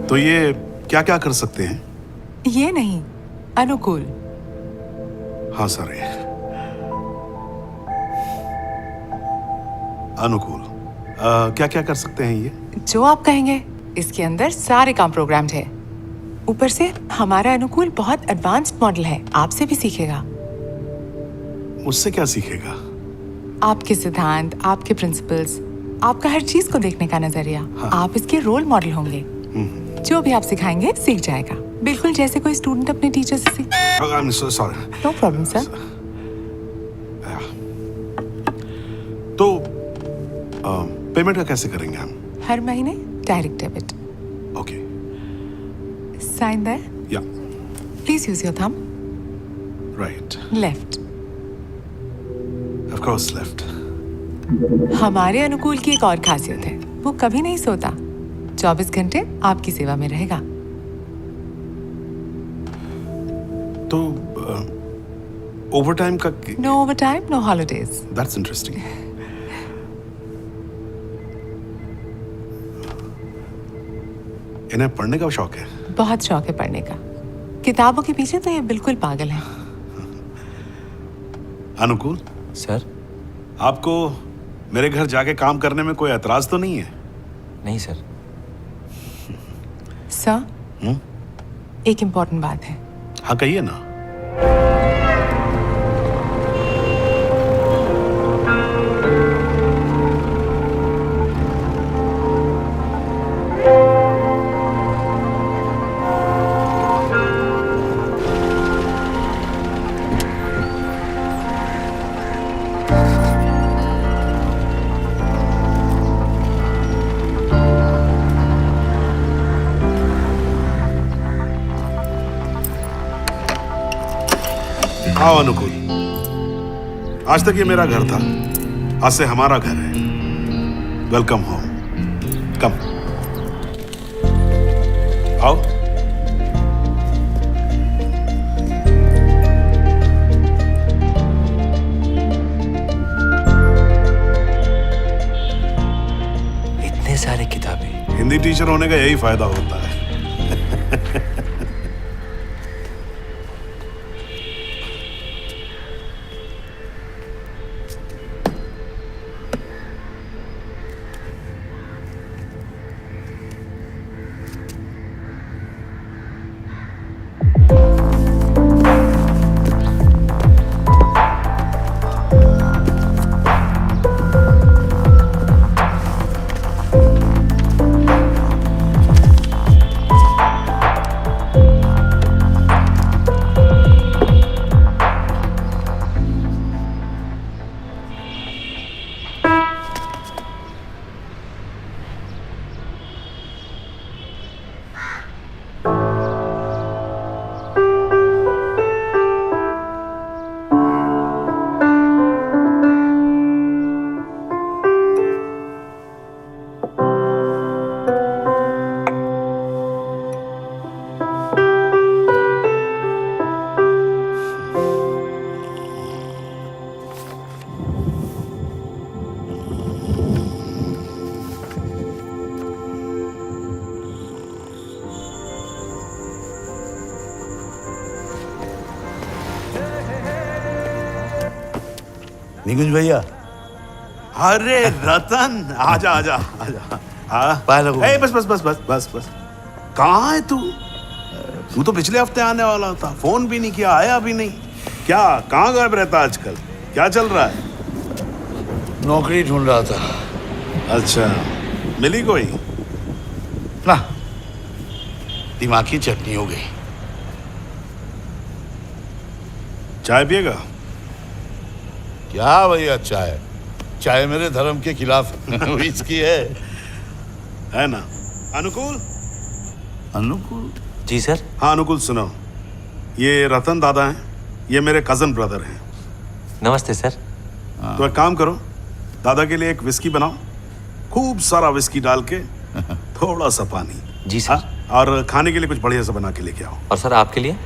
तो ये क्या क्या कर सकते हैं? ये नहीं, अनुकूल। हाँ सर, अनुकूल। क्या क्या कर सकते हैं ये? जो आप कहेंगे। इसके अंदर सारे काम प्रोग्राम्ड है। ऊपर से हमारा अनुकूल बहुत एडवांस्ड मॉडल है, आपसे भी सीखेगा। मुझसे क्या सीखेगा? आपके सिद्धांत, आपके प्रिंसिपल्स, आपका हर चीज को देखने का नजरिया। हाँ। आप इसके रोल मॉडल होंगे। जो भी आप सिखाएंगे सीख जाएगा, बिल्कुल जैसे कोई स्टूडेंट अपने टीचर से सीख। I'm so sorry. No problem sir. तो पेमेंट का कैसे करेंगे हम? हर महीने direct debit. Okay. Sign there. Yeah. Please use your thumb. Right. Left. Of course left. हमारे अनुकूल की एक और खासियत है, वो कभी नहीं सोता। 24 घंटे आपकी सेवा में रहेगा। तो ओवर टाइम का? No over time, no holidays. That's interesting. इन्हें पढ़ने का शौक है? बहुत शौक है पढ़ने का। किताबों के पीछे तो ये बिल्कुल पागल है। अनुकूल सर। आपको मेरे घर जाके काम करने में कोई एतराज तो नहीं है? नहीं सर। सर, एक इम्पोर्टेंट बात है। हाँ कहिए ना। आओ अनुकूल, आज तक ये मेरा घर था, आज से हमारा घर है। Welcome home. कम आओ। इतने सारे किताबें। हिंदी टीचर होने का यही फायदा होता है। निकुंज भैया। अरे रतन, आजा आजा आजा। लगू। बस बस बस बस बस बस। कहाँ है तू? तू तो पिछले हफ्ते आने वाला था, फोन भी नहीं किया, आया भी नहीं। क्या कहाँ गायब रहता आजकल? क्या चल रहा है? नौकरी ढूंढ रहा था। अच्छा, मिली कोई? ना, दिमाग की चटनी हो गई। चाय पिएगा? क्या भैया चाय? चाय मेरे धर्म के खिलाफ इसकी है ना? अनुकूल? अनुकूल? जी सर। हाँ अनुकूल, सुनो, ये रतन दादा हैं, ये मेरे कजन ब्रदर हैं। नमस्ते सर। तो एक काम करो, दादा के लिए एक विस्की बनाओ, खूब सारा विस्की डाल के, थोड़ा सा पानी। जी सर। और खाने के लिए कुछ बढ़िया सा बना के लेके आओ। और सर आपके लिए?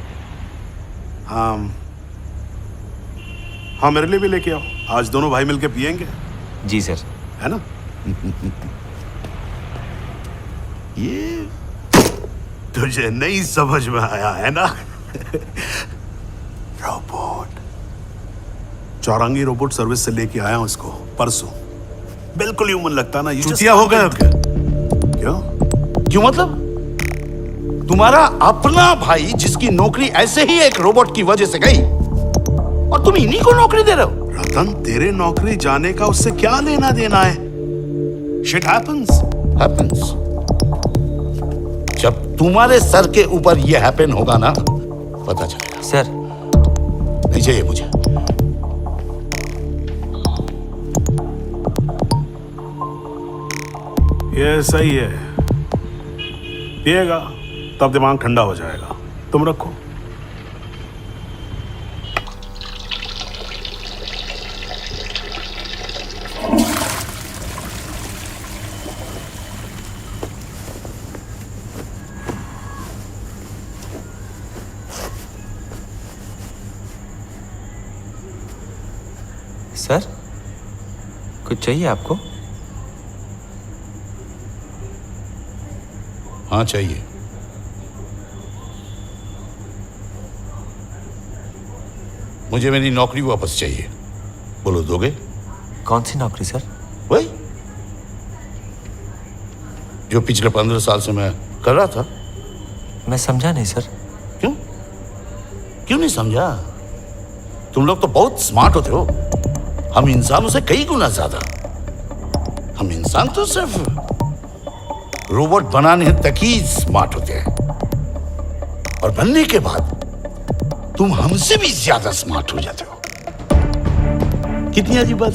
हाँ मेरे लिए भी लेके आओ, आज दोनों भाई मिलके पियेंगे। जी सर। है ना? ये तुझे नहीं समझ में आया है ना? रोबोट, चौरंगी रोबोट सर्विस से लेके आया हूं इसको परसों। बिल्कुल ह्यूमन लगता ना। चूतिया हो गए क्या? क्यों? क्यों मतलब? तुम्हारा अपना भाई जिसकी नौकरी ऐसे ही एक रोबोट की वजह से गई और तुम इन्हीं को नौकरी दे रहे हो? रतन, तेरे नौकरी जाने का उससे क्या लेना देना है? Shit happens. जब तुम्हारे सर के ऊपर ये हैपन होगा ना, पता चलेगा। सर, नहीं चाहिए मुझे। ये सही है, पिएगा तब दिमाग ठंडा हो जाएगा। तुम रखो। सर, कुछ चाहिए आपको? हाँ चाहिए। मुझे मेरी नौकरी वापस चाहिए। बोलो दोगे? कौन सी नौकरी सर? वही जो पिछले 15 साल से मैं कर रहा था। मैं समझा नहीं सर। क्यों? क्यों नहीं समझा? तुम लोग तो बहुत स्मार्ट होते हो। हम इंसानों से कई गुना ज्यादा। हम इंसान तो सिर्फ रोबोट बनाने तक ही स्मार्ट होते हैं, और बनने के बाद तुम हमसे भी ज्यादा स्मार्ट हो जाते हो। कितनी अजीब बात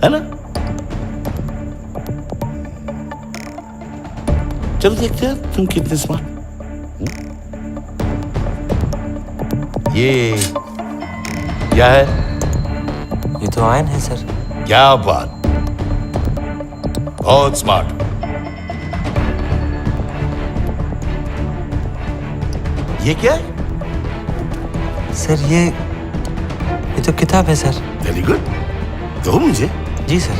है ना? चलो देखते हैं तुम कितने स्मार्ट। ये क्या है? ये तो आयन है सर। क्या बात, बहुत स्मार्ट। ये क्या है? सर ये तो किताब है सर। वेरी गुड, दो मुझे। जी सर।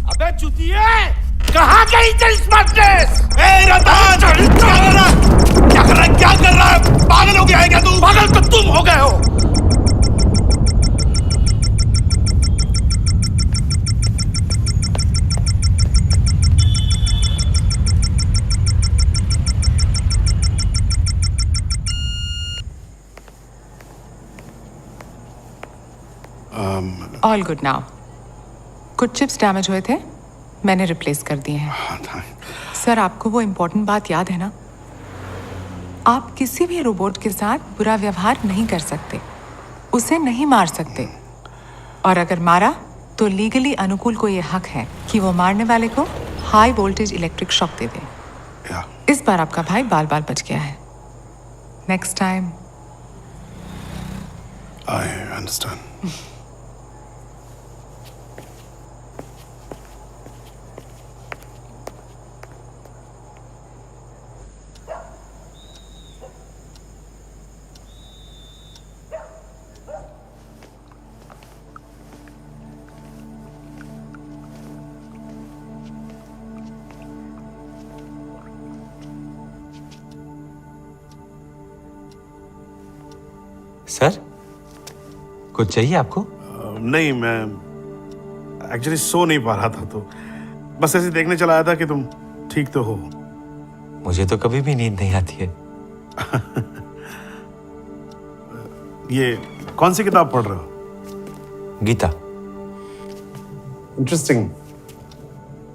अबे चुतिए, कहाँ गई तेरी स्मार्टनेस? क्या कर रहा है? पागल हो गया है क्या तू? पागल तो तुम हो गए हो। All good now. कुछ चिप्स डैमेज हुए थे, मैंने रिप्लेस कर दिए हैं। सर, आपको वो इम्पोर्टेंट बात याद है ना? आप किसी भी रोबोट के साथ बुरा व्यवहार नहीं कर सकते, उसे नहीं मार सकते, और अगर मारा तो लीगली अनुकूल को ये हक है कि वो मारने वाले को हाई वोल्टेज इलेक्ट्रिक शॉक दे दे। इस बार आपका भाई बाल बाल बच गया है। Next time. I understand. Sir, कुछ चाहिए आपको? नहीं, मैं एक्चुअली सो नहीं पा रहा था, तो बस ऐसे देखने चला आया था कि तुम ठीक तो हो। मुझे तो कभी भी नींद नहीं आती है। ये कौन सी किताब पढ़ रहे हो? गीता। इंटरेस्टिंग।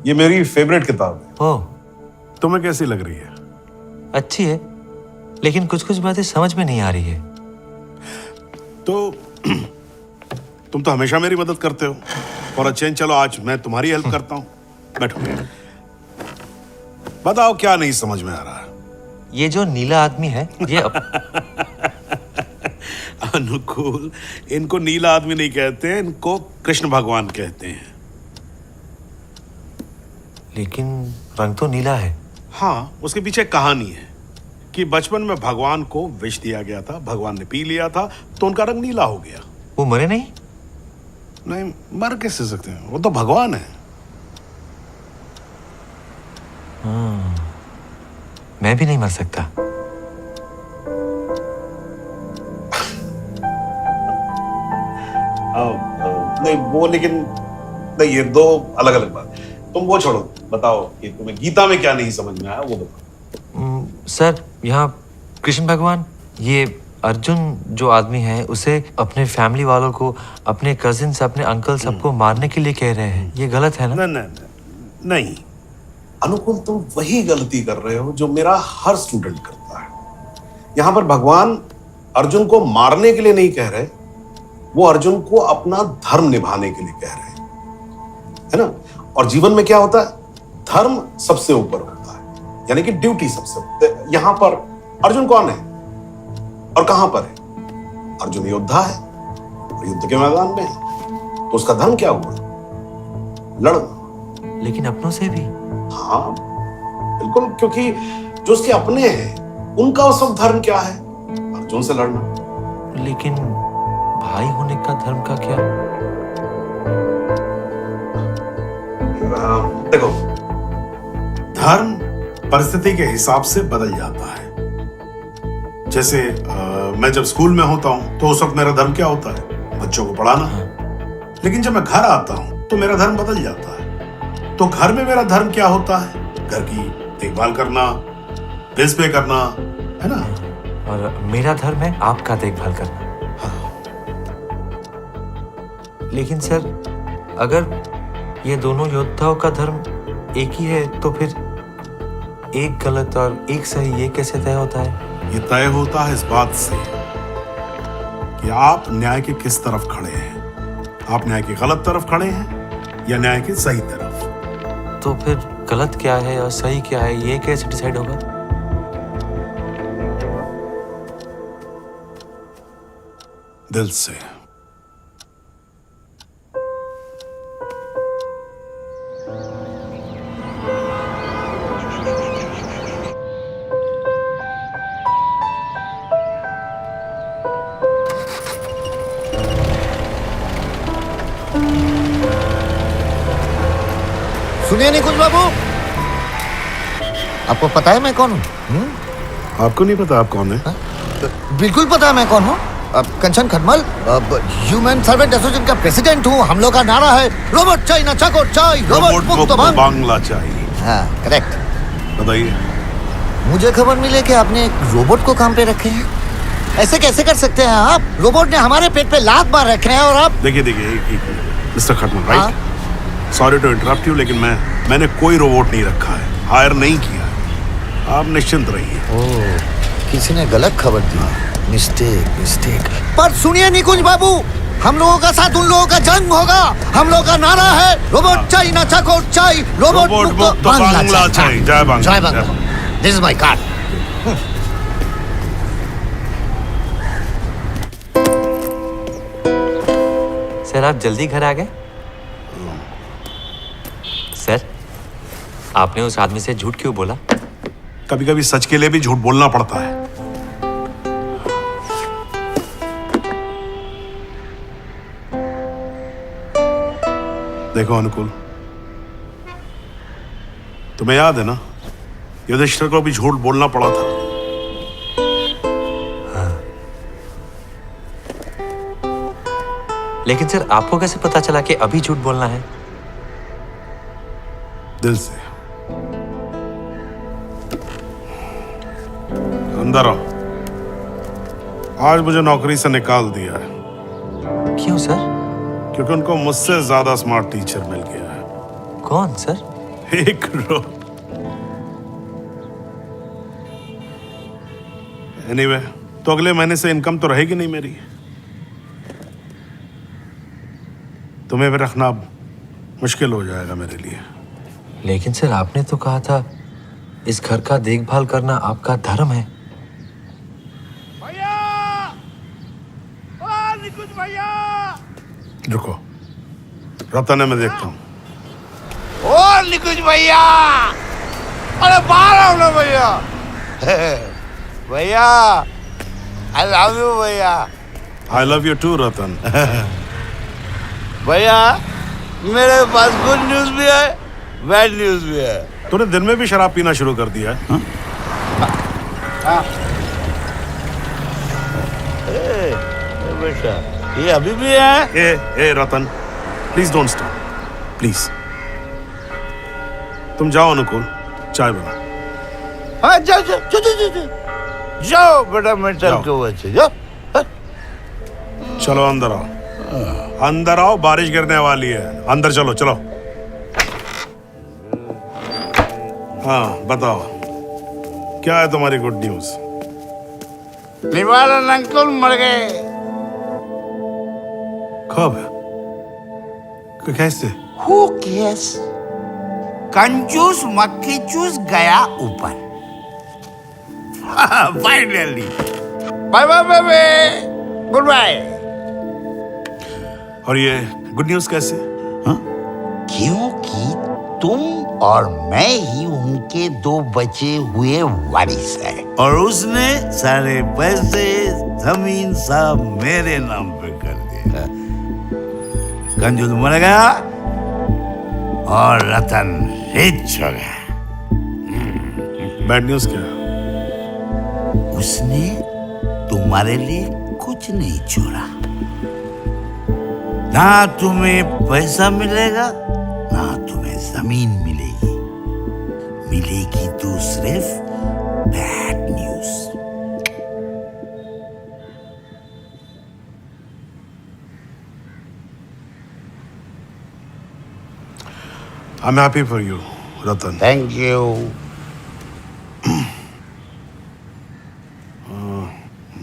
ये मेरी फेवरेट किताब है। ओह, तुम्हें कैसी लग रही है? अच्छी है, लेकिन कुछ कुछ बातें समझ में नहीं आ रही है। तो तुम तो हमेशा मेरी मदद करते हो, और अच्छा चलो आज मैं तुम्हारी हेल्प करता हूँ। बैठो, बताओ क्या नहीं समझ में आ रहा है? ये जो नीला आदमी है, ये अनुकूल, इनको नीला आदमी नहीं कहते हैं, इनको कृष्ण भगवान कहते हैं। लेकिन रंग तो नीला है। हाँ, उसके पीछे एक कहानी है कि बचपन में भगवान को विष दिया गया था, भगवान ने पी लिया था, तो उनका रंग नीला हो गया। वो मरे नहीं? नहीं, मर कैसे सकते हैं? वो तो भगवान है। मैं भी नहीं मर सकता। नहीं वो लेकिन नहीं, ये दो अलग अलग बात। तुम वो छोड़ो, बताओ कि तुम्हें गीता में क्या नहीं समझ में आया वो बताओ। सर यहाँ कृष्ण भगवान ये अर्जुन जो आदमी है उसे अपने फैमिली वालों को, अपने कजिन्स, अपने अंकल सबको मारने के लिए कह रहे हैं। ये गलत है ना? नहीं अनुकुल, तुम वही गलती कर रहे हो जो मेरा हर स्टूडेंट करता है। यहां पर भगवान अर्जुन को मारने के लिए नहीं कह रहे, वो अर्जुन को अपना धर्म निभाने के लिए कह रहे हैं, है ना। और जीवन में क्या होता है, धर्म सबसे ऊपर होता है, यानी कि ड्यूटी सबसे। यहां पर अर्जुन कौन है और कहां पर है? अर्जुन योद्धा है और युद्ध के मैदान में है, तो उसका धर्म क्या हुआ? लड़ना। लेकिन अपनों से भी? हाँ बिल्कुल, क्योंकि जो उसके अपने हैं उनका उस वक्त धर्म क्या है? अर्जुन से लड़ना। लेकिन भाई होने का धर्म का क्या? देखो, धर्म परिस्थिति के हिसाब से बदल जाता है। जैसे मैं जब स्कूल में होता हूं तो उस वक्त मेरा धर्म क्या होता है? बच्चों को पढ़ाना। लेकिन जब मैं घर आता हूं तो मेरा धर्म बदल जाता है। तो घर में मेरा धर्म क्या होता है? घर की देखभाल करना, बिल्स पे करना, है ना। और मेरा धर्म है आपका देखभाल करना। लेकिन सर अगर ये दोनों योद्धाओं का धर्म एक ही है तो फिर एक गलत और एक सही ये कैसे तय होता है? ये तय होता है इस बात से कि आप न्याय के किस तरफ खड़े हैं। आप न्याय की गलत तरफ खड़े हैं या न्याय की सही तरफ। तो फिर गलत क्या है और सही क्या है ये कैसे डिसाइड होगा? दिल से। सुनिए निकुंज बाबू, आपको पता है मैं कौन हूँ? आपको नहीं पता आप कौन है? बिल्कुल पता है मैं कौन हूँ। कंचन खटमल, ह्यूमन सर्वेंट एसोसिएशन का प्रेसिडेंट हूँ। हम लोग का नारा है रोबोट चाइना चाको चाय, रोबोट मुक्त बांग्ला चाहिए। हाँ करेक्ट। बताइए। मुझे खबर मिले कि आपने एक रोबोट को काम पे रखे हैं। ऐसे कैसे कर सकते हैं आप? रोबोट ने हमारे पेट पे लात मार रखे हैं और आप। देखिए mister Khatmal, right, sorry to interrupt you, लेकिन मैंने कोई रोबोट नहीं रखा है, हायर नहीं किया है। आप निश्चिंत रहिए। ओह, किसी ने गलत खबर दी। मिस्टेक। पर सुनिए निकुंज बाबू, हम लोगों का साथ उन लोगों का जंग होगा। हम लोगों का नारा है रोबोट चाइना चाको चाय, रोबोट मुक्त बांग्ला चाय। जय Bangla. This is my card. Sir आप जल्दी घर आ गए? सर आपने उस आदमी से झूठ क्यों बोला? कभी कभी सच के लिए भी झूठ बोलना पड़ता है। देखो अनुकुल, तुम्हें याद है ना, युधिष्ठिर को भी झूठ बोलना पड़ा था। हाँ। लेकिन सर आपको कैसे पता चला कि अभी झूठ बोलना है? दिल से। अंदर आओ। आज मुझे नौकरी से निकाल दिया है। क्यों सर? क्योंकि उनको मुझसे ज्यादा स्मार्ट टीचर मिल गया है। कौन सर? एक एनीवे, तो अगले महीने से इनकम तो रहेगी नहीं मेरी। तुम्हें भी रखना मुश्किल हो जाएगा मेरे लिए। लेकिन सर आपने तो कहा था इस घर का देखभाल करना आपका धर्म है। रुको, रतन है, मैं देखता हूँ। ओ निकुंज भैया, अरे बाहर आओ ना भैया। भैया आई लव यू भैया। आई लव यू टू रतन। भैया मेरे पास गुड न्यूज भी है, बैड न्यूज भी है। तूने दिन में भी शराब पीना शुरू कर दिया है? बेटा ये अभी भी है? ए रतन, प्लीज डोंट स्टॉप, प्लीज। तुम जाओ अनुकूल, चाय बनाओ। हाँ जाओ बेटा, मैं चल के बच्चे जाओ। चलो अंदर आओ, अंदर आओ, बारिश गिरने वाली है। अंदर चलो चलो। हाँ बताओ, क्या है तुम्हारी गुड न्यूज? निवारण अंकुल मर गए। कब? कैसे? Who cares? कंजूस मक्खी चूस गया ऊपर। Finally. Bye bye bye, goodbye. और ये गुड न्यूज कैसे? क्योंकि तुम और मैं ही उनके 2 बचे हुए वारिस हैं। और उसने सारे पैसे जमीन सब मेरे नाम पे कर दिया। कंजूस मर गया और रतन रिच हो गया। बैड न्यूज क्या? उसने तुम्हारे लिए कुछ नहीं छोड़ा। ना तुम्हें पैसा मिलेगा, ना तुम्हें जमीन मिलेगी। मिलेगी तो सिर्फ bad news. I am happy for you Ratan. Thank you.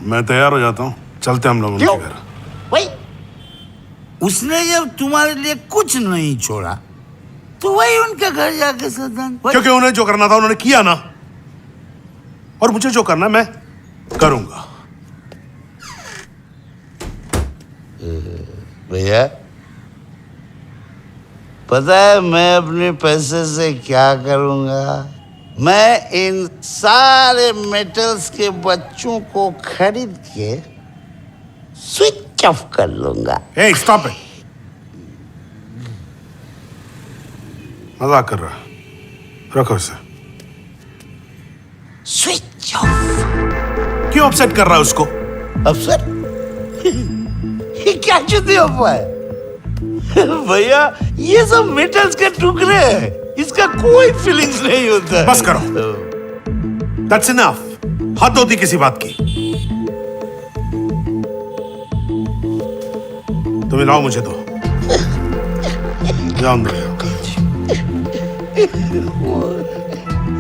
मैं तैयार हो जाता हूँ, चलते हम लोग उनके क्यों? घर। वही उसने जब तुम्हारे लिए कुछ नहीं छोड़ा तो वही उनके घर जाके सदन। क्योंकि उन्हें जो करना था उन्होंने किया ना, और मुझे जो करना है मैं करूंगा। भैया पता है मैं अपने पैसे से क्या करूंगा? मैं इन सारे मेटल्स के बच्चों को खरीद के स्विच ऑफ कर लूंगा। हे स्टॉप इट, मजाक कर रहा है, रखो इसे। Switch off. क्यों अपसेट कर रहा है उसको? अफसर ये क्या चुती अफवाह है? भैया ये सब मेटल्स के टुकड़े हैं, इसका कोई फीलिंग्स नहीं होता है। बस करो, दैट्स इनफ। हद होती किसी बात की। तुम लाओ, मुझे दो। जाओ अंदर जाओ।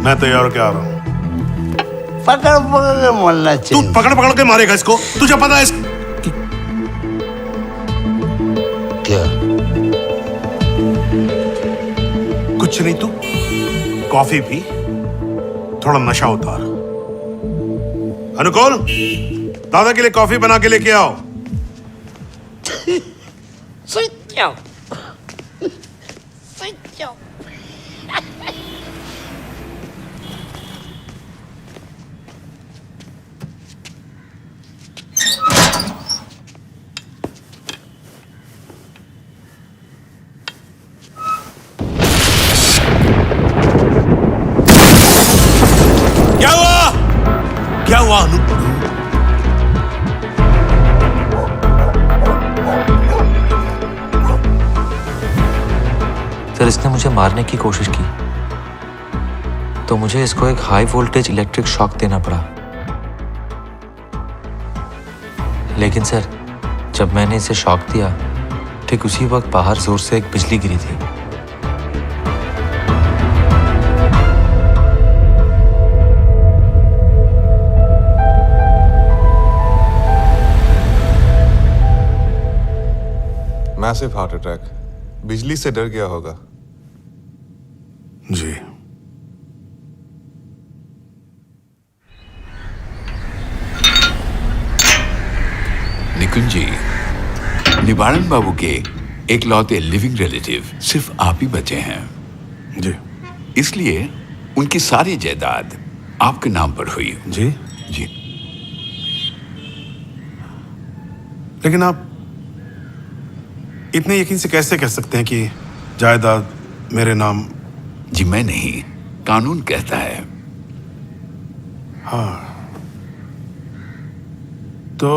मैं तैयार होके आ रहा हूं। पकड़ पकड़ के मरना तू चाहिए। पकड़ पकड़ के मारेगा इसको, तुझे पता है क्या? कुछ नहीं, तू कॉफी पी, थोड़ा नशा उतार। अनुकूल, दादा के लिए कॉफी बना के लेके आओ। Switch off. Switch off. क्या हुआ? क्या हुआ अनु? सर इसने मुझे मारने की कोशिश की तो मुझे इसको एक हाई वोल्टेज इलेक्ट्रिक शॉक देना पड़ा। लेकिन सर जब मैंने इसे शॉक दिया ठीक उसी वक्त बाहर जोर से एक बिजली गिरी थी। मैसिव हार्ट अटैक, बिजली से डर गया होगा। जी निकुंज जी, निवारण बाबू के एक लौते लिविंग रिलेटिव सिर्फ आप ही बचे हैं। जी इसलिए उनकी सारी जायदाद आपके नाम पर हुई। जी। जी लेकिन आप इतने यकीन से कैसे कह सकते हैं कि जायदाद मेरे नाम? जी मैं नहीं, कानून कहता है। तो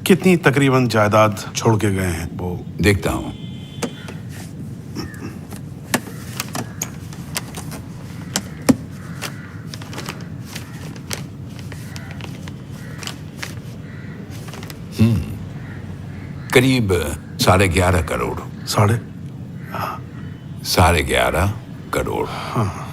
कितनी तकरीबन जायदाद छोड़ के गए हैं वो? देखता हूं। करीब 11.5 करोड़। साढ़े? 11.5 करोड़। हाँ।